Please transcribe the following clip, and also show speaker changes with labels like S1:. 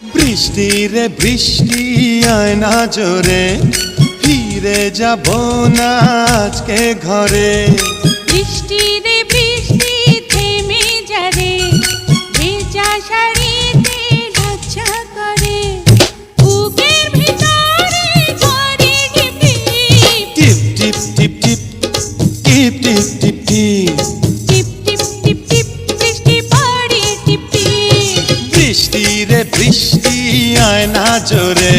S1: বৃষ্টি রে বৃষ্টি আয় না জোরে, ফিরে যাব না আজকে ঘরে।
S2: বৃষ্টি রে বৃষ্টি থেমে যা রে, ভেজা শাড়িতে ঢাকছা করে, বুকের ভিতরে করে
S1: টিপ টিপ টিপ টিপ টিপ টিপ টিপ টিপ
S2: টিপ টিপ টিপ টিপ বৃষ্টি পড়ে টিপ টিপ।
S1: বৃষ্টি রে বৃষ্টি আয় না জোরে,